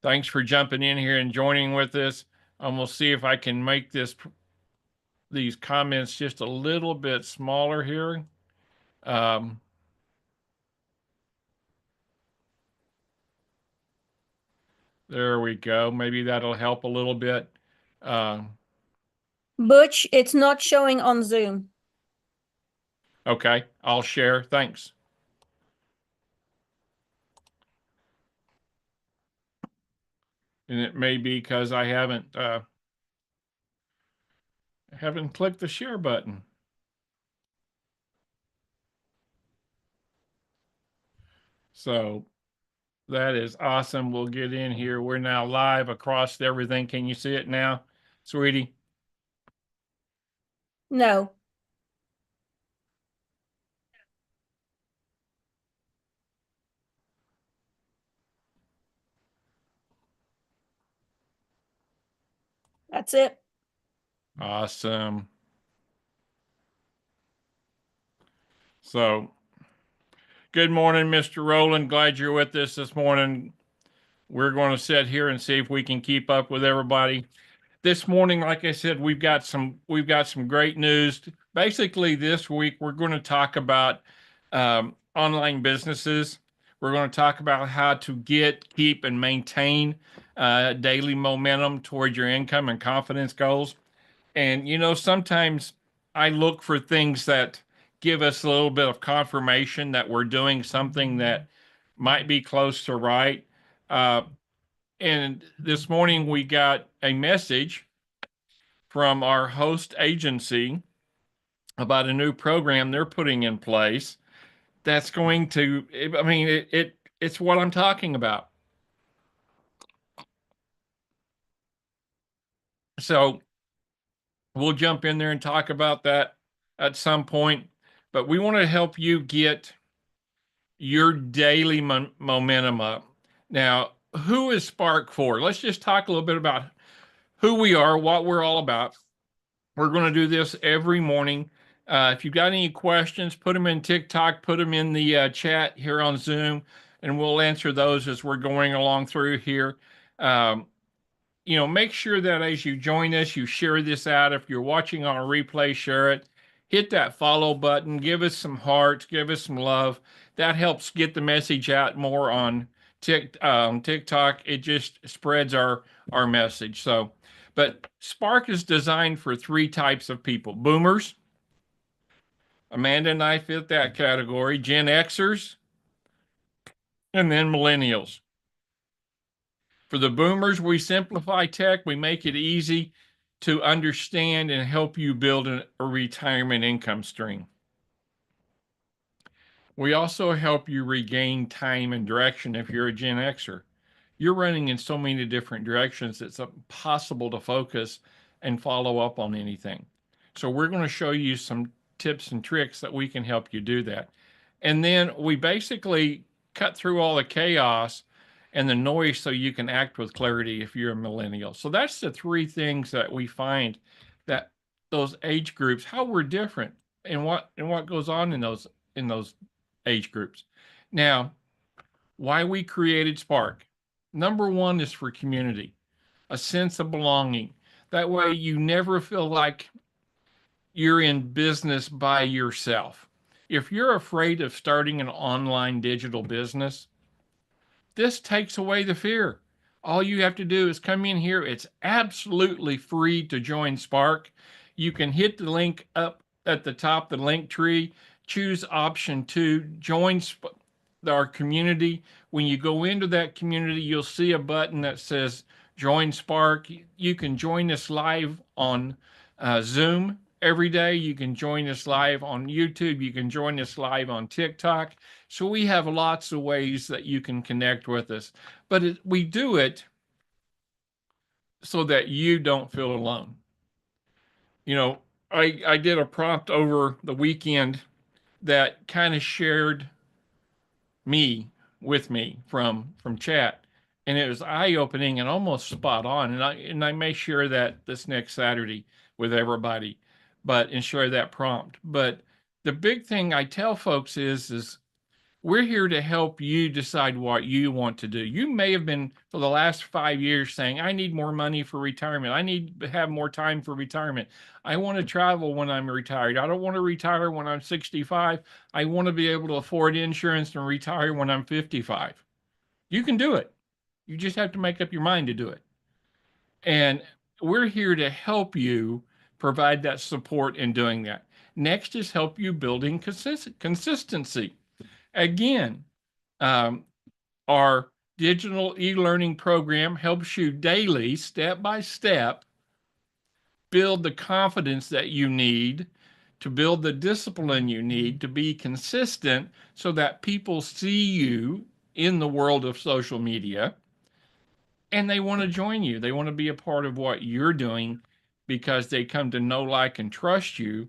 Thanks for jumping in here and joining with us. I'm gonna see if I can make these comments just a little bit smaller here. Um, there we go. Maybe that'll help a little bit. Um, Butch, it's not showing on Zoom. okay, I'll share. Thanks. And it may be because I haven't clicked the share button. So that is awesome. We'll get in here. We're now live across everything. Can you see it now, sweetie? No. That's it. Awesome. So, good morning, Mr. Rowland. Glad you're with us this morning. We're going to sit here and see if we can keep up with everybody. This morning, like I said, we've got some great news. Basically, this week we're going to talk about online businesses. We're going to talk about how to get, keep, and maintain daily momentum toward your income and confidence goals. And sometimes I look for things that give us a little bit of confirmation that we're doing something that might be close to right. Uh, and this morning we got a message from our host agency about a new program they're putting in place that's going to, I mean, it's what I'm talking about. So we'll jump in there and talk about that at some point. But we want to help you get your daily momentum up. Now, who is S.P.A.R.K for? Let's just talk a little bit about who we are, what we're all about. We're going to do this every morning. If you've got any questions, put them in TikTok, put them in the chat here on Zoom, and we'll answer those as we're going along through here. Um, make sure that as you join us, you share this out. If you're watching on a replay, share it. Hit that follow button. Give us some hearts. Give us some love. That helps get the message out more on TikTok. It just spreads our message. So, but S.P.A.R.K is designed for three types of people: boomers. Amanda and I fit that category. Gen Xers, and then millennials. For the boomers, we simplify tech, we make it easy to understand and help you build a retirement income stream. We also help you regain time and direction if you're a Gen Xer. You're running in so many different directions, it's impossible to focus and follow up on anything. So, we're going to show you some tips and tricks that we can help you do that. And then we basically cut through all the chaos and the noise so you can act with clarity if you're a millennial. So that's the three things that we find that those age groups, how we're different and what goes on in those age groups. Now, why we created S.P.A.R.K. Number one is for community, a sense of belonging. That way you never feel like you're in business by yourself. If you're afraid of starting an online digital business, this takes away the fear. All you have to do is come in here. It's absolutely free to join S.P.A.R.K. You can hit the link up at the top, the link tree, choose option 2, join our community. When you go into that community, you'll see a button that says join S.P.A.R.K. You can join us live on Zoom every day. You can join us live on YouTube. You can join us live on TikTok. So we have lots of ways that you can connect with us. But we do it so that you don't feel alone. You know, I did a prompt over the weekend that kind of shared me with me from chat, and it was eye opening and almost spot on. And I may share that this next Saturday with everybody, but and share that prompt. But the big thing I tell folks is We're here to help you decide what you want to do. You may have been for the last 5 years saying, I need more money for retirement. I need to have more time for retirement. I want to travel when I'm retired. I don't want to retire when I'm 65. I want to be able to afford insurance and retire when I'm 55. You can do it. You just have to make up your mind to do it. And we're here to help you provide that support in doing that. Next is help you building consistency. Again, um, our digital e-learning program helps you daily, step by step, build the confidence that you need, to build the discipline you need to be consistent so that people see you in the world of social media and they want to join you. They want to be a part of what you're doing because they come to know, like, and trust you,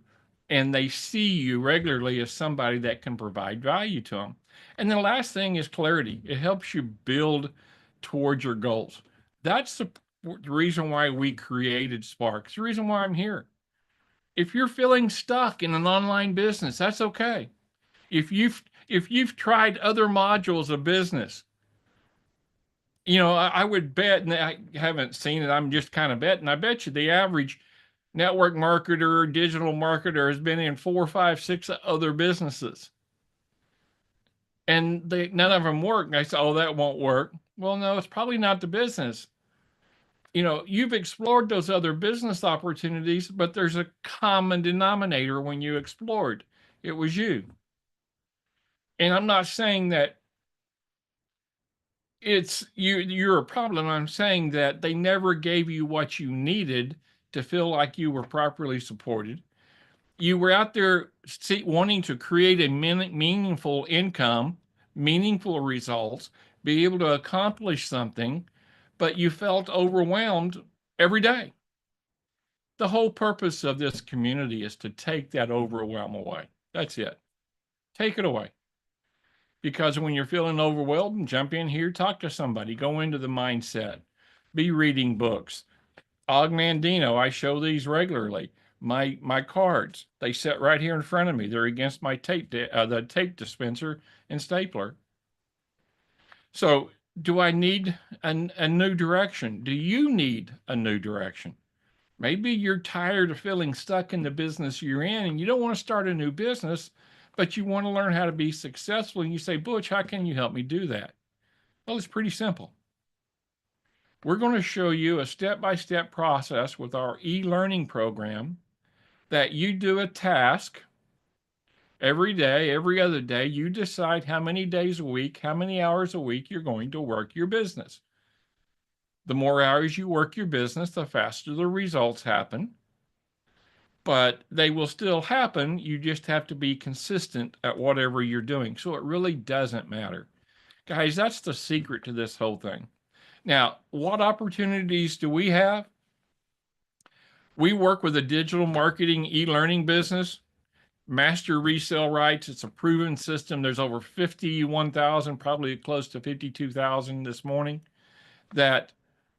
and they see you regularly as somebody that can provide value to them. And the last thing is clarity. It helps you build towards your goals. That's the reason why we created S.P.A.R.K. It's the reason why I'm here. If you're feeling stuck in an online business, that's okay. If you've tried other modules of business, I would bet, and I haven't seen it, I'm just kind of betting. I bet you the average network marketer, digital marketer has been in 4, 5, 6 other businesses. And none of them work. And I say, oh, that won't work. Well, no, it's probably not the business. You've explored those other business opportunities, but there's a common denominator when you explored. It was you. And I'm not saying that you're a problem. I'm saying that they never gave you what you needed to feel like you were properly supported. You were out there wanting to create a meaningful income, meaningful results, be able to accomplish something, but you felt overwhelmed every day. The whole purpose of this community is to take that overwhelm away. That's it. Take it away. Because when you're feeling overwhelmed, jump in here, talk to somebody, go into the mindset, be reading books. Og Mandino, I show these regularly. My cards, they sit right here in front of me. They're against my the tape dispenser and stapler. So, do I need a new direction? Do you need a new direction? Maybe you're tired of feeling stuck in the business you're in and you don't want to start a new business, but you want to learn how to be successful. And you say, Butch, how can you help me do that? Well, it's pretty simple. We're going to show you a step by step process with our e learning program that you do a task every day, every other day. You decide how many days a week, how many hours a week you're going to work your business. The more hours you work your business, the faster the results happen. But they will still happen. You just have to be consistent at whatever you're doing. So it really doesn't matter. Guys, that's the secret to this whole thing. Now, what opportunities do we have? We work with a digital marketing e-learning business, master resale rights. It's a proven system. There's over 51,000, probably close to 52,000 this morning, that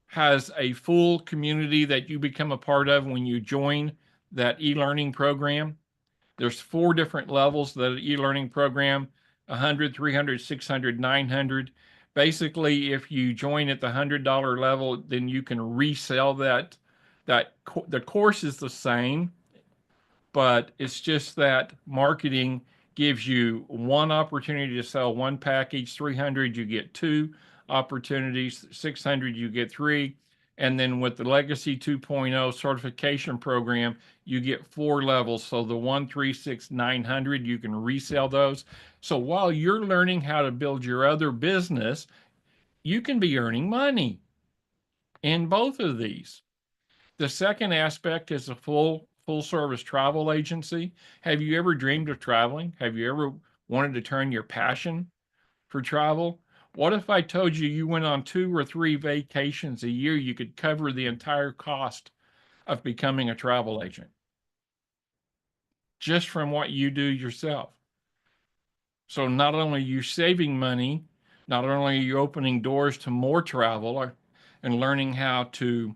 has a full community that you become a part of when you join that e-learning program. There's 4 different levels that e-learning program: 100, 300, 600, 900. Basically, if you join at the $100 level, then you can resell the course is the same, but it's just that marketing gives you one opportunity to sell one package. 300, you get 2 opportunities. 600, you get 3. And then with the Legacy 2.0 certification program, you get 4 levels. So the 1, 3, 6, 900, you can resell those. So while you're learning how to build your other business, you can be earning money in both of these. The second aspect is a full service travel agency. Have you ever dreamed of traveling? Have you ever wanted to turn your passion for travel? What if I told you you went on 2 or 3 vacations a year, you could cover the entire cost of becoming a travel agent just from what you do yourself? So not only are you saving money, not only are you opening doors to more travel and learning how to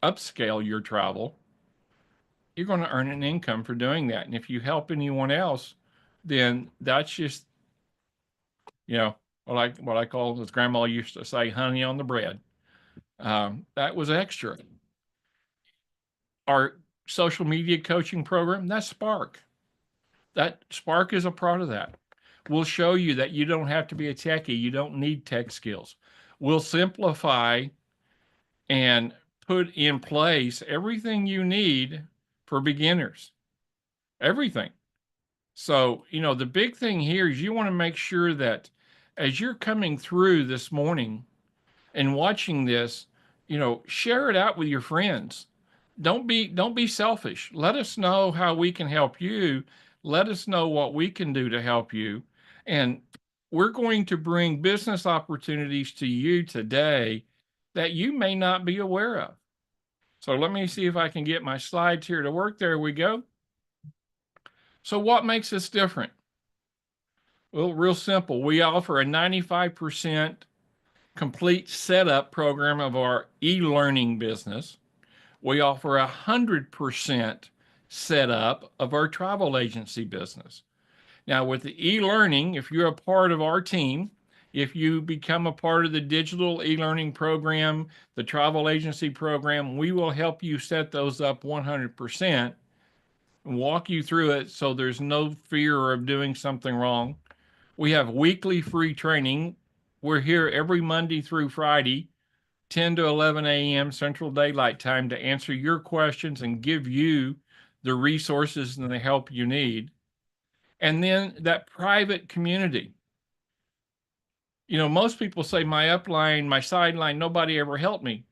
upscale your travel, you're going to earn an income for doing that. And if you help anyone else, then that's just You know, what I call, as grandma used to say, honey on the bread. That was extra. Our social media coaching program, that's Spark. That Spark is a part of that. We'll show you that you don't have to be a techie. You don't need tech skills. We'll simplify and put in place everything you need for beginners. Everything. So, the big thing here is you want to make sure that as you're coming through this morning and watching this, share it out with your friends. Don't be selfish. Let us know how we can help you. Let us know what we can do to help you. And we're going to bring business opportunities to you today that you may not be aware of. So let me see if I can get my slides here to work. There we go. So what makes us different? Well, real simple. We offer a 95% complete setup program of our e-learning business. We offer 100% setup of our travel agency business. Now, with the e-learning, if you're a part of our team, if you become a part of the digital e-learning program, the travel agency program, we will help you set those up 100% and walk you through it so there's no fear of doing something wrong. We have weekly free training. We're here every Monday through Friday, 10 to 11 a.m. Central Daylight Time, to answer your questions and give you the resources and the help you need. And then that private community. Most people say my upline, my sideline, nobody ever helped me.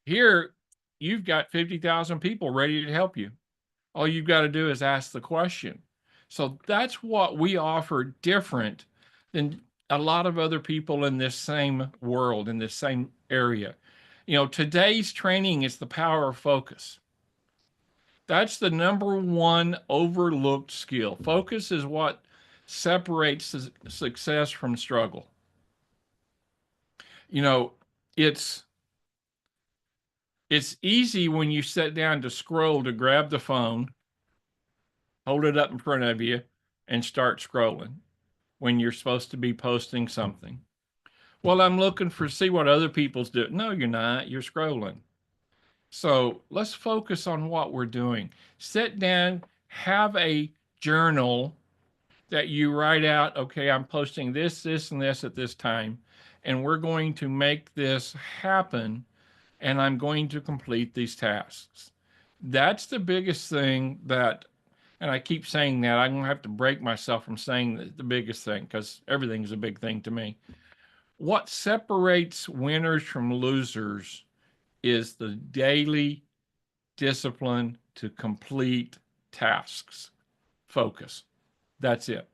Here, you've got 50,000 people ready to help you. All you've got to do is ask the question. So that's what we offer different than a lot of other people in this same world, in this same area. Today's training is the power of focus. That's the number one overlooked skill. Focus is what separates success from struggle. You know, it's it's easy when you sit down to scroll to grab the phone, hold it up in front of you, and start scrolling when you're supposed to be posting something. Well, I'm looking for see what other people's do. No, you're not. You're scrolling. So let's focus on what we're doing. Sit down, have a journal that you write out, okay, I'm posting this, this, and this at this time, and we're going to make this happen, and I'm going to complete these tasks. That's the biggest thing that, and I keep saying that, I'm going to have to break myself from saying the biggest thing because everything's a big thing to me. What separates winners from losers is the daily discipline to complete tasks. Focus. That's it.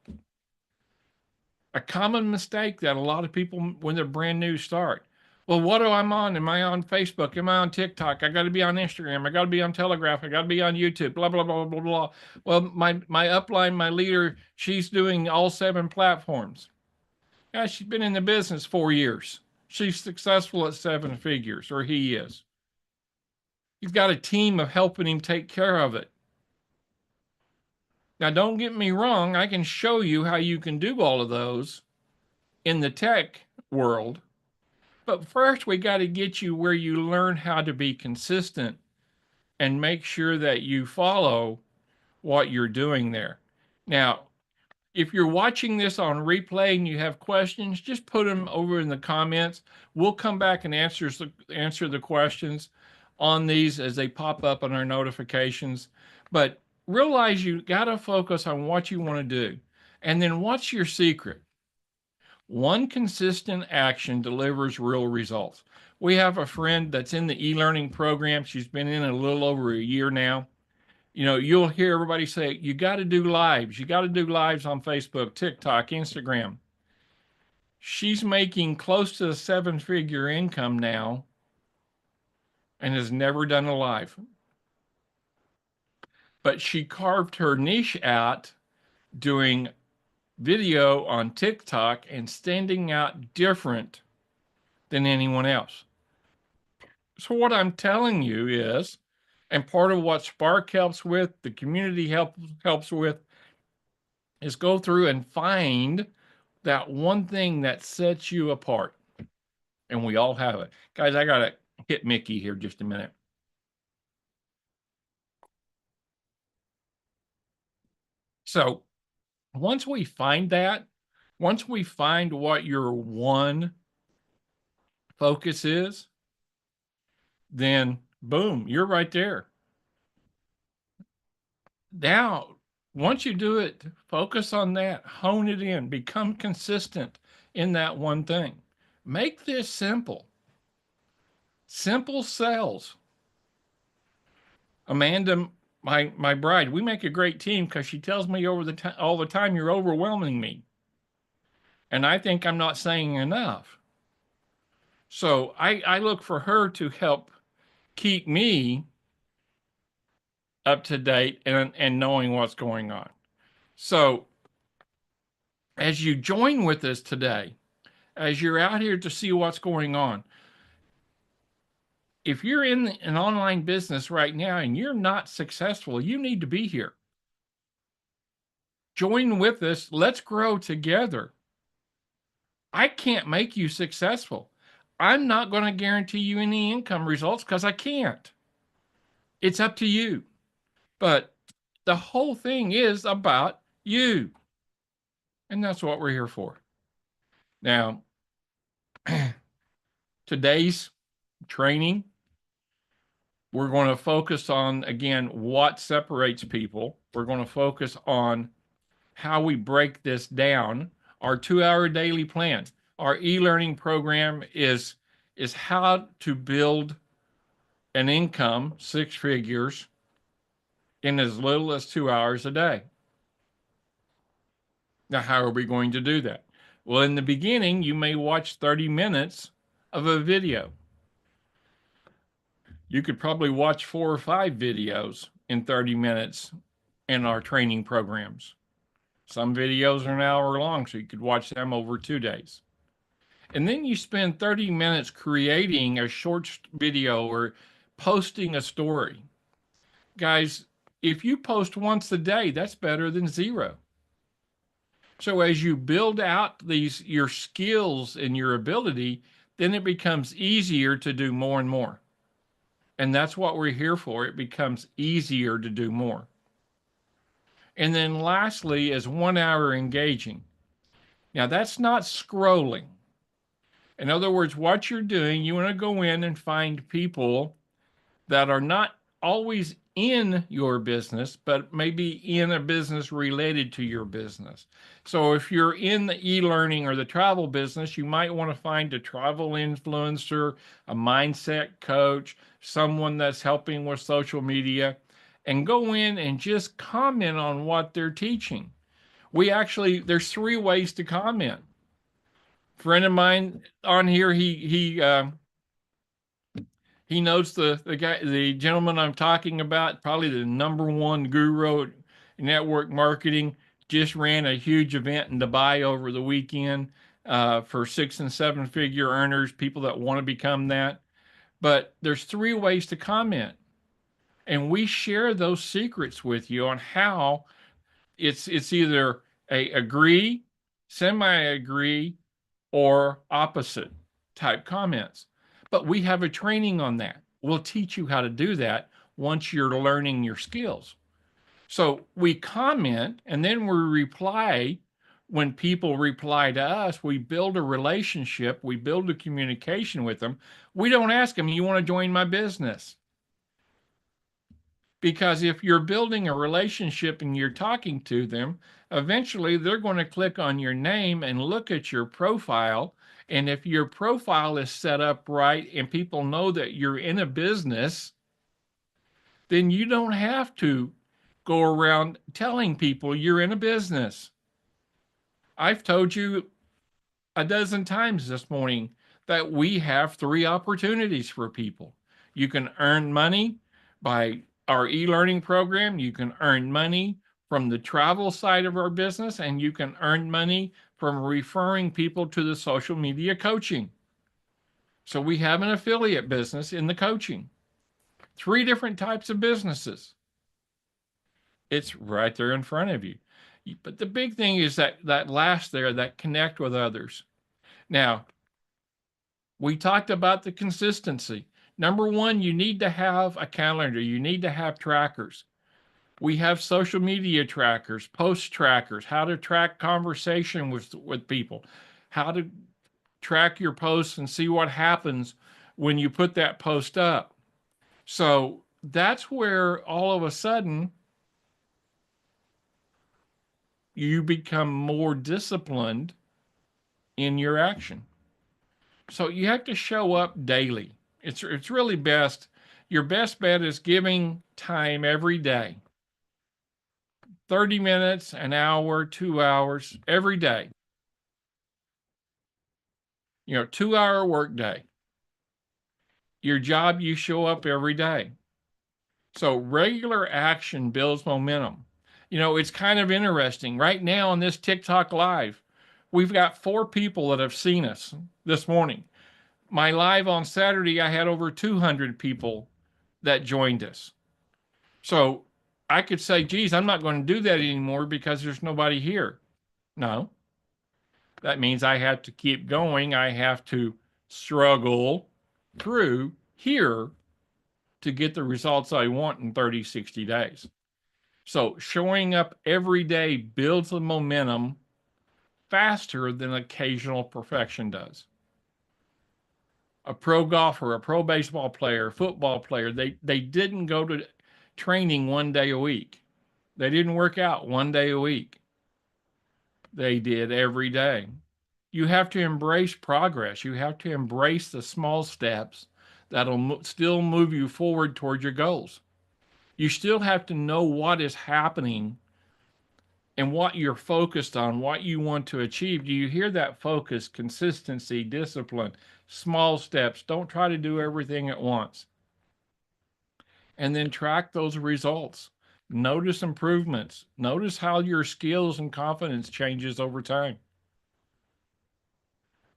A common mistake that a lot of people, when they're brand new, start. Well, what do I'm on? Am I on Facebook? Am I on TikTok? I got to be on Instagram. I got to be on Telegraph. I got to be on YouTube. Blah blah blah blah blah. Well, my upline, my leader, she's doing all 7 platforms. Yeah, she's been in the business 4 years. She's successful at 7 figures, or he is. He's got a team of helping him take care of it. Now, don't get me wrong, I can show you how you can do all of those in the tech world. But first, we got to get you where you learn how to be consistent and make sure that you follow what you're doing there. Now, if you're watching this on replay and you have questions, just put them over in the comments. We'll come back and answer the questions on these as they pop up on our notifications. But realize you got to focus on what you want to do. And then what's your secret? One consistent action delivers real results. We have a friend that's in the e-learning program. She's been in a little over a year now. You'll hear everybody say, you got to do lives. You got to do lives on Facebook, TikTok, Instagram. She's making close to a 7-figure income now and has never done a live. But she carved her niche out doing video on TikTok and standing out different than anyone else. So what I'm telling you is, and part of what S.P.A.R.K helps with, the community helps with, is go through and find that one thing that sets you apart. And we all have it. Guys, I got to hit Mickey here just a minute. So once we find that, once we find what your one focus is, then boom, you're right there. Now, once you do it, focus on that, hone it in, become consistent in that one thing. Make this simple. Simple sells. Amanda, my bride, we make a great team because she tells me all the time, you're overwhelming me. And I think I'm not saying enough. So I look for her to help keep me up to date and knowing what's going on. So as you join with us today, as you're out here to see what's going on, if you're in an online business right now and you're not successful, you need to be here. Join with us. Let's grow together. I can't make you successful. I'm not going to guarantee you any income results because I can't. It's up to you. But the whole thing is about you. And that's what we're here for. Now, today's training, we're going to focus on, again, what separates people. We're going to focus on how we break this down. Our 2-hour daily plan, our e-learning program is how to build an income, 6 figures, in as little as 2 hours a day. Now, how are we going to do that? Well, in the beginning, you may watch 30 minutes of a video. You could probably watch 4 or 5 videos in 30 minutes in our training programs. Some videos are an hour long, so you could watch them over 2 days. And then you spend 30 minutes creating a short video or posting a story. Guys, if you post once a day, that's better than zero. So as you build out your skills and your ability, then it becomes easier to do more and more. And that's what we're here for. It becomes easier to do more. And then lastly is 1 hour engaging. Now that's not scrolling. In other words, what you're doing, you want to go in and find people that are not always in your business, but maybe in a business related to your business. So if you're in the e-learning or the travel business, you might want to find a travel influencer, a mindset coach, someone that's helping with social media, and go in and just comment on what they're teaching. There's 3 ways to comment. A friend of mine on here, he knows the gentleman I'm talking about, probably the #1 guru at network marketing. Just ran a huge event in Dubai over the weekend for 6 and 7 figure earners, people that want to become that. But there's 3 ways to comment, and we share those secrets with you on how it's either a agree, semi-agree, or opposite type comments. But we have a training on that. We'll teach you how to do that once you're learning your skills. So we comment and then we reply. When people reply to us, we build a relationship, we build a communication with them. We don't ask them, you want to join my business? Because if you're building a relationship and you're talking to them, eventually they're going to click on your name and look at your profile. And if your profile is set up right and people know that you're in a business, then you don't have to go around telling people you're in a business. I've told you a dozen times this morning that we have 3 opportunities for people. You can earn money by our e-learning program. You can earn money from the travel side of our business, and you can earn money from referring people to the social media coaching. So we have an affiliate business in the coaching. 3 different types of businesses. It's right there in front of you. But the big thing is that last there, that connect with others. Now, we talked about the consistency. Number one, you need to have a calendar. You need to have trackers. We have social media trackers, post trackers, how to track conversation with people, how to track your posts and see what happens when you put that post up. So that's where all of a sudden you become more disciplined in your action. So you have to show up daily. It's really best. Your best bet is giving time every day. 30 minutes, an hour, 2 hours every day. 2 hour workday. Your job, you show up every day. So regular action builds momentum. It's kind of interesting. Right now on this TikTok live, we've got 4 people that have seen us this morning. My live on Saturday, I had over 200 people that joined us. So I could say, geez, I'm not going to do that anymore because there's nobody here. No, that means I have to keep going. I have to struggle through here to get the results I want in 30, 60 days. So showing up every day builds the momentum faster than occasional perfection does. A pro golfer, a pro baseball player, football player, they didn't go to training 1 day a week. They didn't work out 1 day a week. They did every day. You have to embrace progress. You have to embrace the small steps that'll still move you forward toward your goals. You still have to know what is happening and what you're focused on, what you want to achieve. Do you hear that focus, consistency, discipline, small steps? Don't try to do everything at once. And then track those results. Notice improvements. Notice how your skills and confidence changes over time.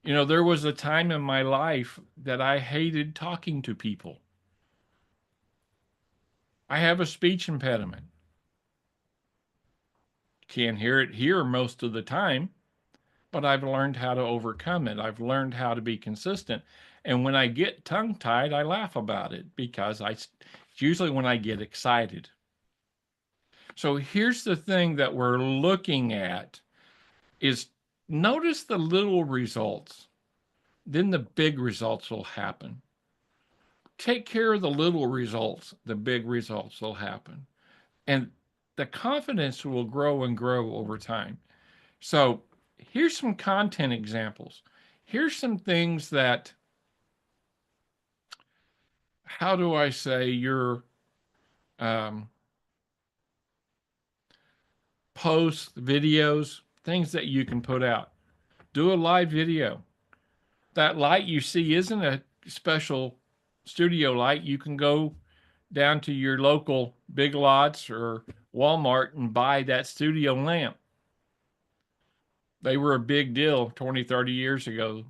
There was a time in my life that I hated talking to people. I have a speech impediment. Can't hear it here most of the time, but I've learned how to overcome it. I've learned how to be consistent. And when I get tongue tied, I laugh about it because it's usually when I get excited. So here's the thing that we're looking at is notice the little results. Then the big results will happen. Take care of the little results, the big results will happen. And the confidence will grow and grow over time. So here's some content examples. Here's some things that, how do I say, your um, posts, videos, things that you can put out. Do a live video. That light you see isn't a special studio light. You can go down to your local Big Lots or Walmart and buy that studio lamp. They were a big deal 20, 30 years ago.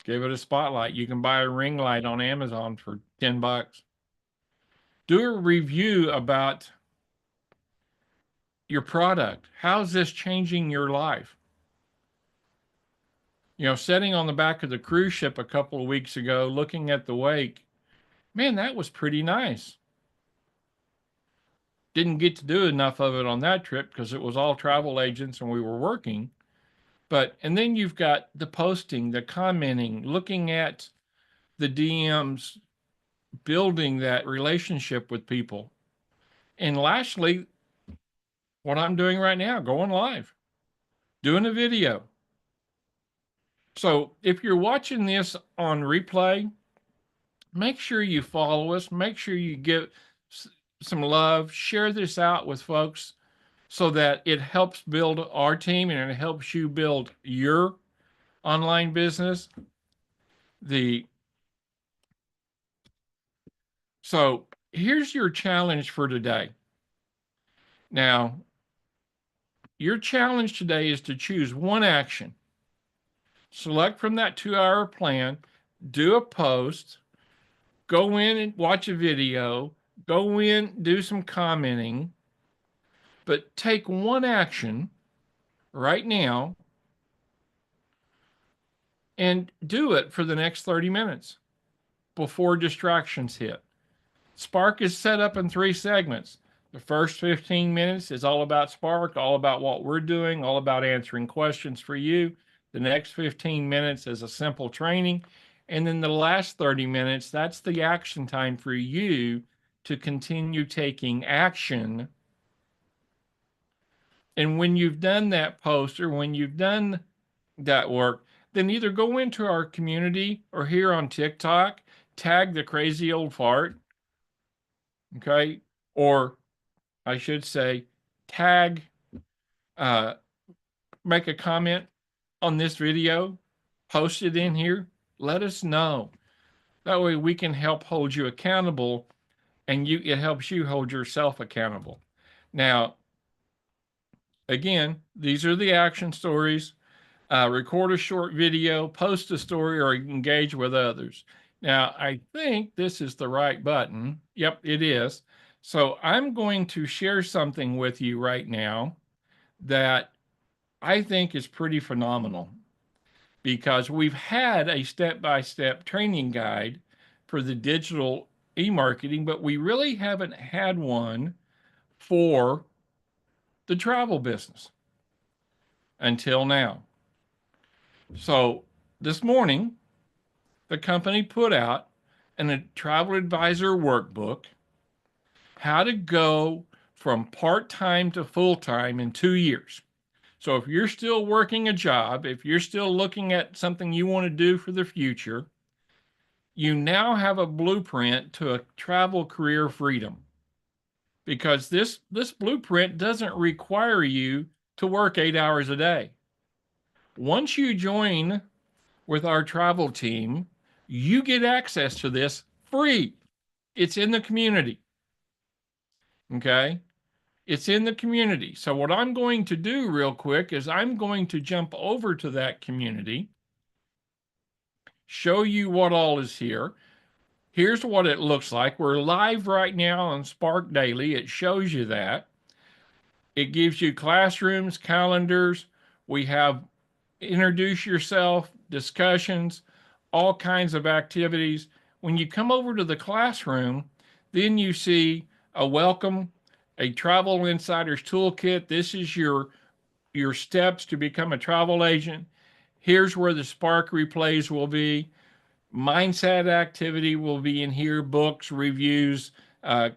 Give it a spotlight. You can buy a ring light on Amazon for $10. Do a review about your product. How's this changing your life? Sitting on the back of the cruise ship a couple of weeks ago, looking at the wake, man, that was pretty nice. Didn't get to do enough of it on that trip because it was all travel agents and we were working. And then you've got the posting, the commenting, looking at the DMs, building that relationship with people. And lastly, what I'm doing right now, going live, doing a video. So if you're watching this on replay, make sure you follow us. Make sure you give some love, share this out with folks so that it helps build our team and it helps you build your online business. So here's your challenge for today. Now, your challenge today is to choose one action. Select from that 2 hour plan, do a post, go in and watch a video, go in, do some commenting, But take one action right now and do it for the next 30 minutes before distractions hit. Spark is set up in three segments. The first 15 minutes is all about Spark, all about what we're doing, all about answering questions for you. The next 15 minutes is a simple training. And then the last 30 minutes, that's the action time for you to continue taking action. And when you've done that post or when you've done that work, then either go into our community or here on TikTok, tag the crazy old fart, okay? Or I should say, tag, uh, make a comment on this video, post it in here, let us know. That way we can help hold you accountable and it helps you hold yourself accountable. Now, again, these are the action stories. Record a short video, post a story, or engage with others. Now, I think this is the right button. Yep, it is. So I'm going to share something with you right now that I think is pretty phenomenal because we've had a step by step training guide for the digital e marketing, but we really haven't had one for the travel business until now. So this morning, the company put out a travel advisor workbook, how to go from part time to full time in 2 years. So if you're still working a job, if you're still looking at something you want to do for the future, you now have a blueprint to a travel career freedom because this blueprint doesn't require you to work 8 hours a day. Once you join with our travel team, you get access to this free. It's in the community. Okay? It's in the community. So, what I'm going to do real quick is I'm going to jump over to that community, show you what all is here. Here's what it looks like. We're live right now on Spark Daily. It shows you that. It gives you classrooms, calendars. We have introduce yourself, discussions, all kinds of activities. When you come over to the classroom, then you see a welcome, a travel insiders toolkit. This is your steps to become a travel agent. Here's where the Spark replays will be. Mindset activity will be in here, books, reviews, uh,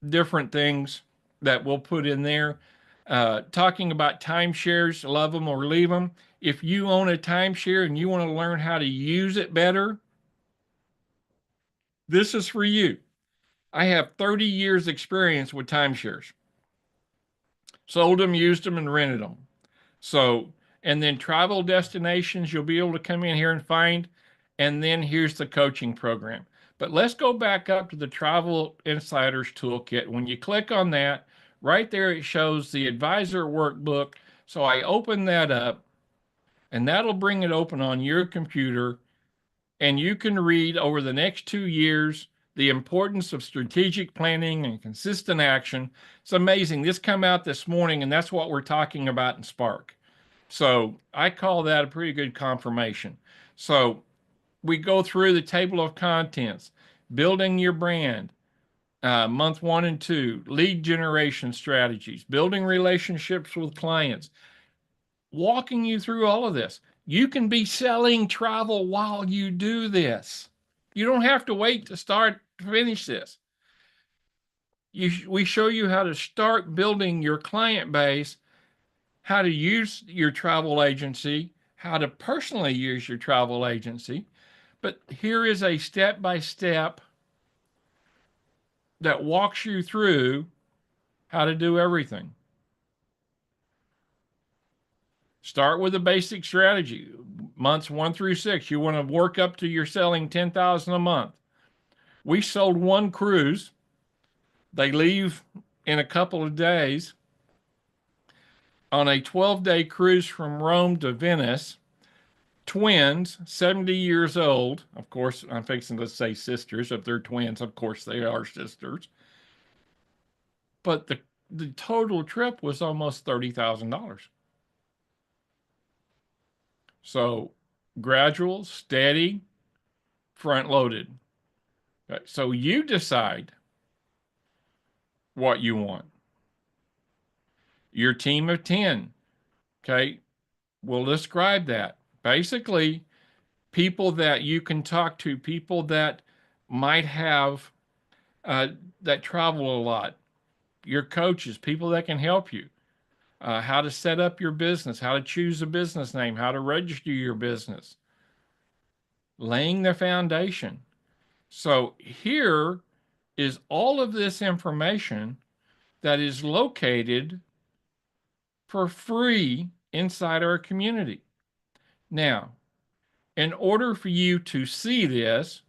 different things that we'll put in there. Talking about timeshares, love them or leave them. If you own a timeshare and you want to learn how to use it better, this is for you. I have 30 years experience with timeshares. Sold them, used them, and rented them. So, and then travel destinations you'll be able to come in here and find. And then here's the coaching program. But let's go back up to the Travel Insiders Toolkit. When you click on that, right there it shows the advisor workbook. So I open that up and that'll bring it open on your computer. And you can read over the next 2 years the importance of strategic planning and consistent action. It's amazing. This came out this morning, and that's what we're talking about in Spark. So I call that a pretty good confirmation. So we go through the table of contents, building your brand, month 1 and 2, lead generation strategies, building relationships with clients, walking you through all of this. You can be selling travel while you do this. You don't have to wait to start to finish this. We show you how to start building your client base, how to use your travel agency, how to personally use your travel agency. But here is a step by step that walks you through how to do everything. Start with a basic strategy. Months 1 through 6, you want to work up to your selling 10,000 a month. We sold one cruise. They leave in a couple of days on a 12-day cruise from Rome to Venice. Twins, 70 years old. Of course, I'm fixing to say sisters. If they're twins, of course they are sisters. But the total trip was almost $30,000. So gradual, steady, front loaded. Okay, so you decide what you want. Your team of 10, okay, will describe that. Basically, people that you can talk to, people that might have, uh, that travel a lot, your coaches, people that can help you, how to set up your business, how to choose a business name, how to register your business, laying the foundation. So here is all of this information that is located for free inside our community. Now, in order for you to see this,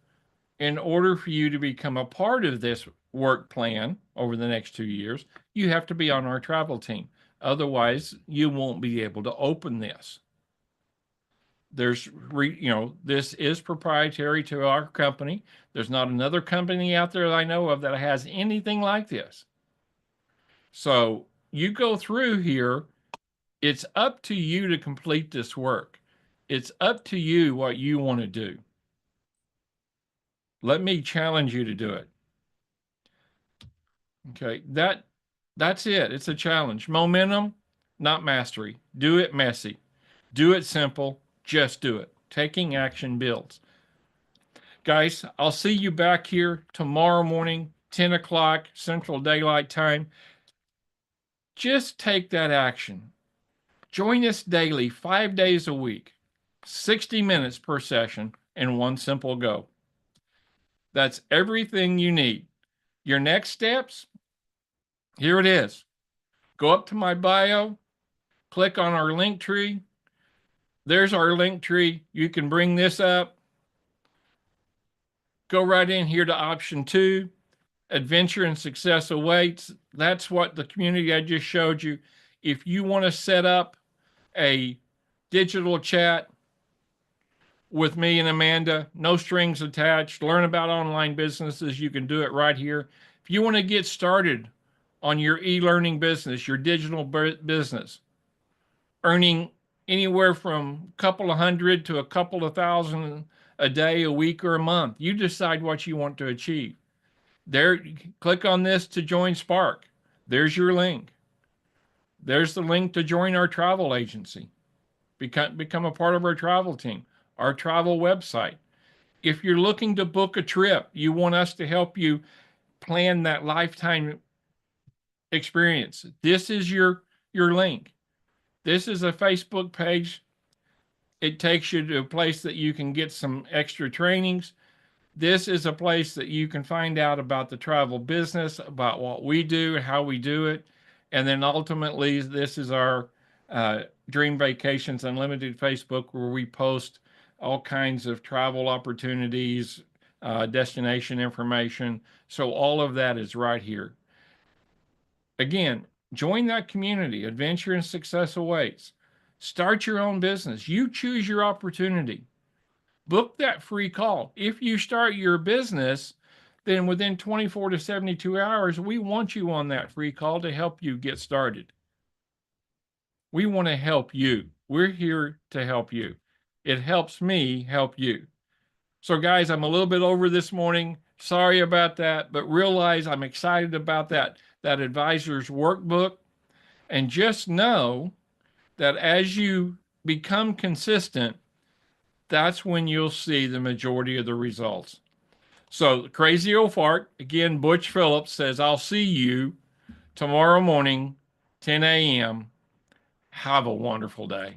in order for you to become a part of this work plan over the next 2 years, you have to be on our travel team. Otherwise, you won't be able to open this. This is proprietary to our company. There's not another company out there that I know of that has anything like this. So you go through here, it's up to you to complete this work. It's up to you what you want to do. Let me challenge you to do it. Okay, that's it. It's a challenge. Momentum, not mastery. Do it messy. Do it simple. Just do it. Taking action builds. Guys, I'll see you back here tomorrow morning, 10 o'clock Central Daylight Time. Just take that action. Join us daily, 5 days a week, 60 minutes per session, and one simple go. That's everything you need. Your next steps, here it is. Go up to my bio, click on our link tree. There's our link tree. You can bring this up. Go right in here to option 2. Adventure and success awaits. That's what the community I just showed you. If you want to set up a digital chat with me and Amanda, no strings attached, learn about online businesses, you can do it right here. If you want to get started on your e-learning business, your digital business, earning anywhere from a couple of hundred to a couple of thousand a day, a week, or a month, you decide what you want to achieve. There, click on this to join S.P.A.R.K. There's your link. There's the link to join our travel agency. Become a part of our travel team, our travel website. If you're looking to book a trip, you want us to help you plan that lifetime experience. This is your link. This is a Facebook page. It takes you to a place that you can get some extra trainings. This is a place that you can find out about the travel business, about what we do, how we do it. And then ultimately, this is our Dream Vacations Unlimited Facebook, where we post all kinds of travel opportunities, destination information. So all of that is right here. Again, join that community. Adventure and success awaits. Start your own business. You choose your opportunity. Book that free call. If you start your business, then within 24 to 72 hours, we want you on that free call to help you get started. We want to help you. We're here to help you. It helps me help you. So, guys, I'm a little bit over this morning. Sorry about that, but realize I'm excited about that advisor's workbook. And just know that as you become consistent, that's when you'll see the majority of the results. So, Crazy Old Fart, again, Butch Phillips says, I'll see you tomorrow morning, 10 a.m. Have a wonderful day.